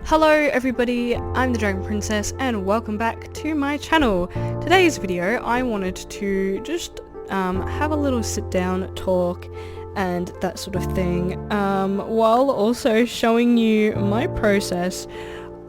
Hello everybody, I'm the Dragon Princess and welcome back to my channel. Today's video I wanted to just have a little sit down talk and that sort of thing, while also showing you my process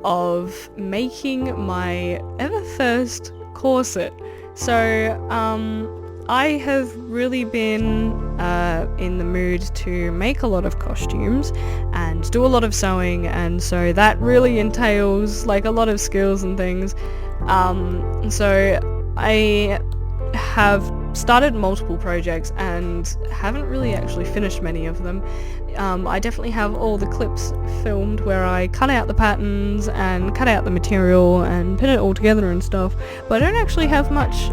of making my ever first corset. So I have really been in the mood to make a lot of costumes and do a lot of sewing, and so that really entails like a lot of skills and things. So I have started multiple projects and haven't really actually finished many of them. I definitely have all the clips filmed where I cut out the patterns and cut out the material and pin it all together and stuff, but I don't actually have much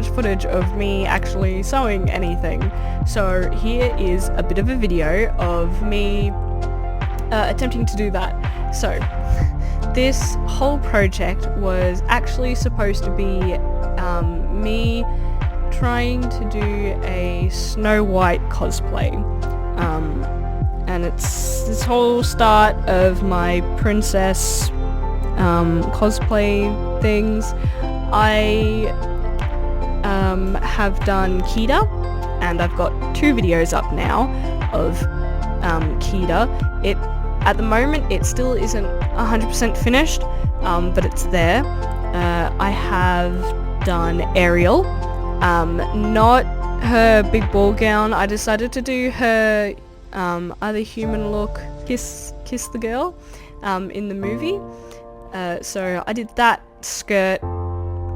footage of me actually sewing anything. So here is a bit of a video of me attempting to do that. So this whole project was actually supposed to be me trying to do a Snow White cosplay. And it's this whole start of my princess cosplay things. I have done Kida, and I've got 2 videos up now of Kida. At the moment it still isn't 100% finished, but it's there. I have done Ariel, not her big ball gown. I decided to do her other human look, kiss the girl in the movie. So I did that skirt.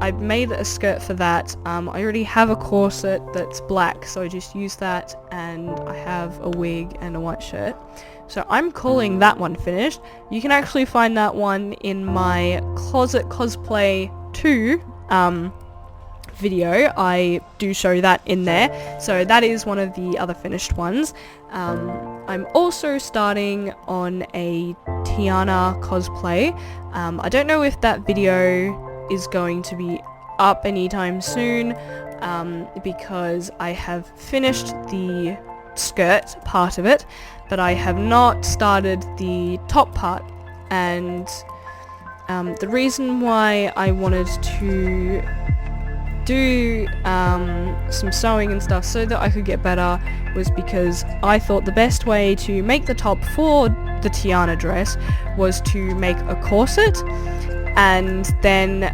I made a skirt for that. I already have a corset that's black, so I just used that, and I have a wig and a white shirt. So I'm calling that one finished. You can actually find that one in my Closet Cosplay 2 video. I do show that in there. So that is one of the other finished ones. I'm also starting on a Tiana cosplay. I don't know if that video is going to be up anytime soon, because I have finished the skirt part of it, but I have not started the top part. And the reason why I wanted to do some sewing and stuff so that I could get better was because I thought the best way to make the top for the Tiana dress was to make a corset and then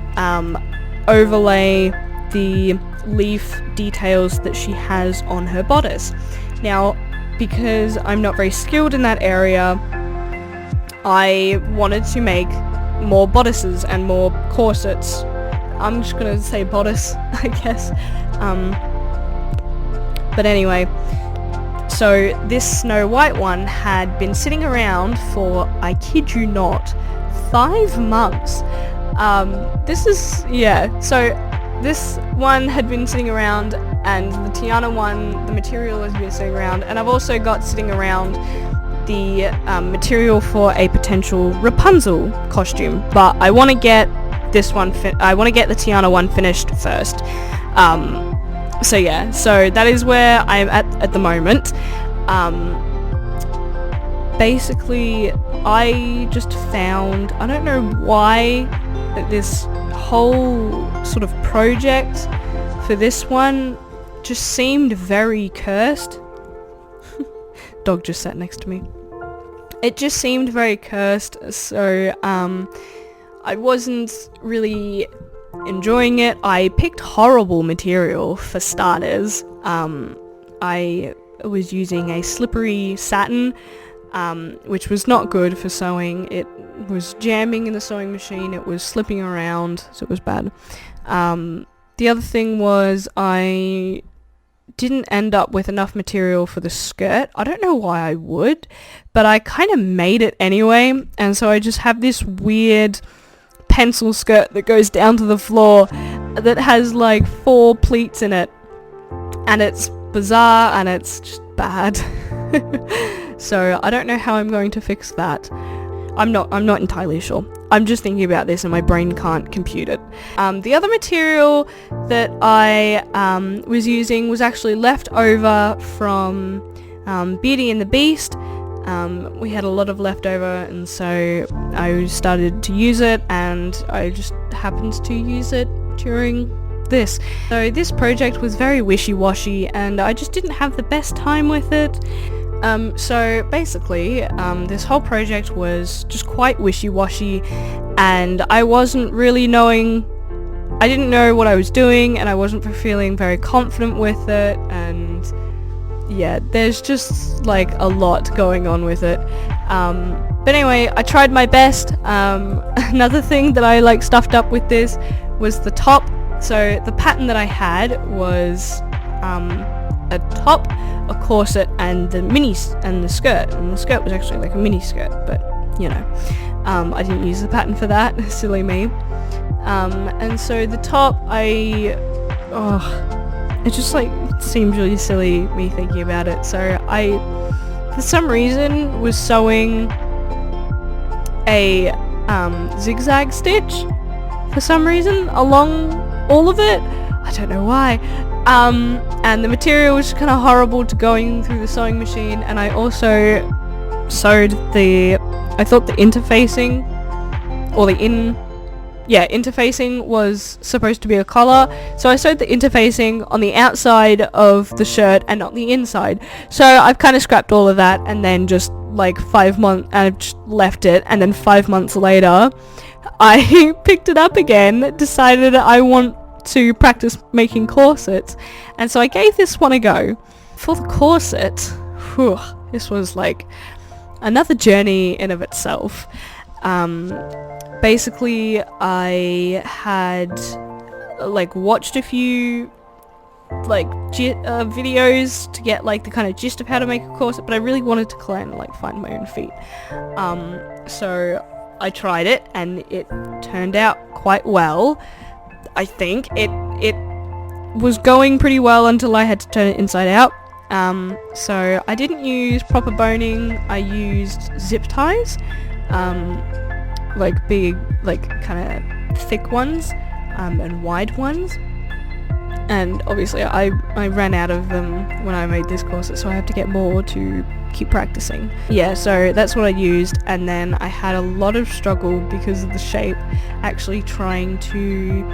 overlay the leaf details that she has on her bodice. Now, because I'm not very skilled in that area, I wanted to make more bodices and more corsets. I'm just gonna say bodice, I guess. But anyway, so this Snow White one had been sitting around for, I kid you not, 5 months. So this one had been sitting around, and the Tiana one, the material has been sitting around, and I've also got sitting around the material for a potential Rapunzel costume, but I want to get this one I want to get the Tiana one finished first. So yeah, so that is where I'm at the moment. Basically, I just found, I don't know why, that this whole sort of project for this one just seemed very cursed. Dog just sat next to me. It just seemed very cursed, so I wasn't really enjoying it. I picked horrible material for starters. I was using a slippery satin, which was not good for sewing. It was jamming in the sewing machine, it was slipping around, so it was bad. The other thing was I didn't end up with enough material for the skirt. I don't know why I would, but I kind of made it anyway, and so I just have this weird pencil skirt that goes down to the floor that has like 4 pleats in it, and it's bizarre and it's just bad. So I don't know how I'm going to fix that. I'm not entirely sure. I'm just thinking about this and my brain can't compute it. The other material that I was using was actually left over from Beauty and the Beast. We had a lot of leftover, and so I started to use it, and I just happened to use it during this. So this project was very wishy-washy, and I just didn't have the best time with it. So basically, this whole project was just quite wishy-washy, and I didn't know what I was doing, and I wasn't feeling very confident with it, and yeah, there's just like a lot going on with it. But anyway, I tried my best. Another thing that I like stuffed up with this was the top. So the pattern that I had was a top, a corset, and the skirt. And the skirt was actually like a mini skirt, but you know, I didn't use the pattern for that. Silly me. And so the top, it just like seems really silly me thinking about it. So I, for some reason, was sewing a zigzag stitch for some reason along all of it. I don't know why. And the material was kind of horrible to going through the sewing machine, and I also sewed I thought the interfacing, or interfacing was supposed to be a collar, so I sewed the interfacing on the outside of the shirt and not the inside. So I've kind of scrapped all of that, and then just like 5 months, I've just left it, and then 5 months later I picked it up again, decided I want to practice making corsets, and so I gave this one a go. For the corset, this was like another journey in of itself. Basically, I had like watched a few like videos to get like the kind of gist of how to make a corset, but I really wanted to kind of like find my own feet. So I tried it, and it turned out quite well. I think it was going pretty well until I had to turn it inside out. So I didn't use proper boning. I used zip ties, like big, like kind of thick ones, and wide ones. And obviously I ran out of them when I made this corset, so I have to get more to keep practicing. Yeah, so that's what I used, and then I had a lot of struggle because of the shape, actually trying to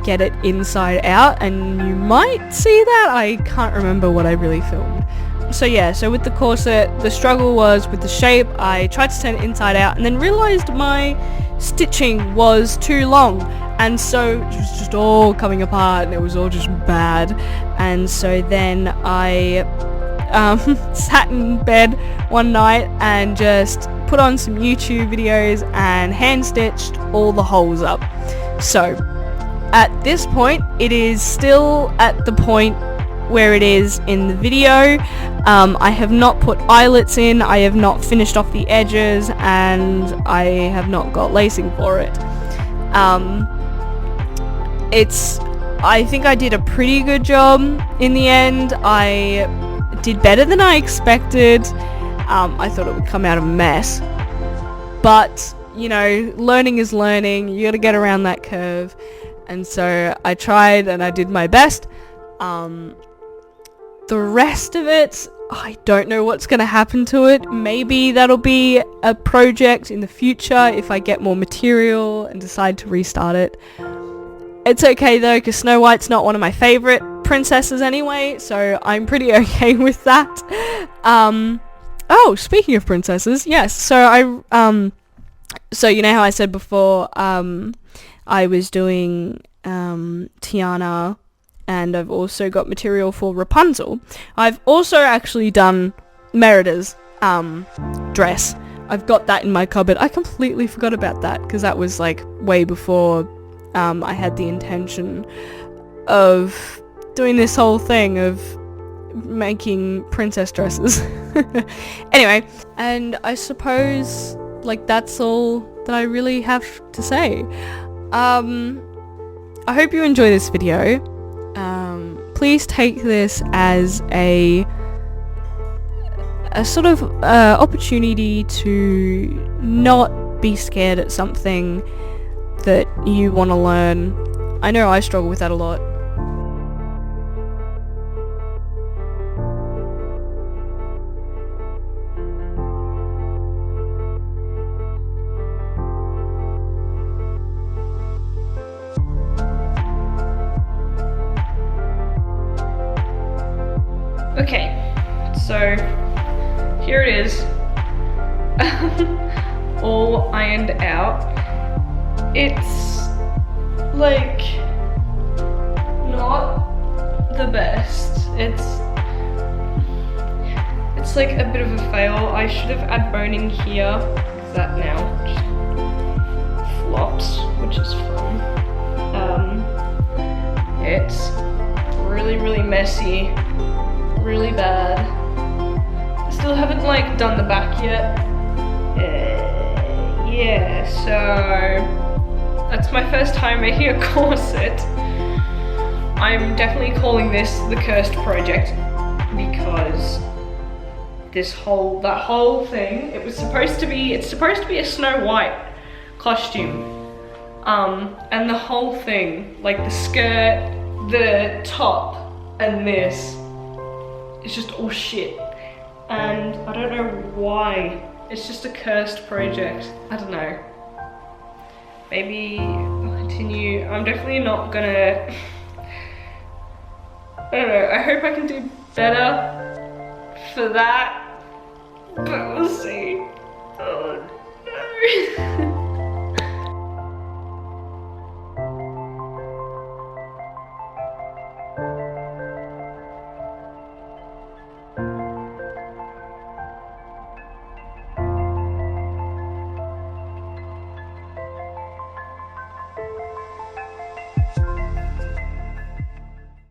get it inside out, and you might see that. I can't remember what I really filmed. So yeah, so with the corset, the struggle was with the shape. I tried to turn it inside out, and then realized my stitching was too long, and so it was just all coming apart, and it was all just bad. And so then I sat in bed one night and just put on some YouTube videos and hand stitched all the holes up. So at this point, it is still at the point where it is in the video. I have not put eyelets in, I have not finished off the edges, and I have not got lacing for it. I think I did a pretty good job in the end. I did better than I expected. I thought it would come out a mess, but you know, learning is learning. You gotta get around that curve, and so I tried and I did my best. The rest of it, I don't know what's going to happen to it. Maybe that'll be a project in the future if I get more material and decide to restart it. It's okay though, because Snow White's not one of my favourite princesses anyway, so I'm pretty okay with that. Oh, speaking of princesses, yes, so so you know how I said before, I was doing Tiana, and I've also got material for Rapunzel. I've also actually done Merida's dress. I've got that in my cupboard. I completely forgot about that, because that was like way before I had the intention of doing this whole thing of making princess dresses. Anyway, and I suppose like that's all that I really have to say. I hope you enjoy this video. Please take this as a sort of opportunity to not be scared at something that you want to learn. I know I struggle with that a lot. Okay, so here it is, all ironed out. It's like not the best. It's like a bit of a fail. I should have added boning here. That now just flops, which is fun. It's really messy, really bad. I still haven't like done the back yet. Yeah, so that's my first time making a corset. I'm definitely calling this the cursed project because that whole thing, it's supposed to be a Snow White costume. And the whole thing, like the skirt, the top, and this, it's just all shit. And I don't know why. It's just a cursed project. I don't know. Maybe I'll continue. I'm definitely not gonna, I don't know, I hope I can do better for that, but we'll see. Oh no.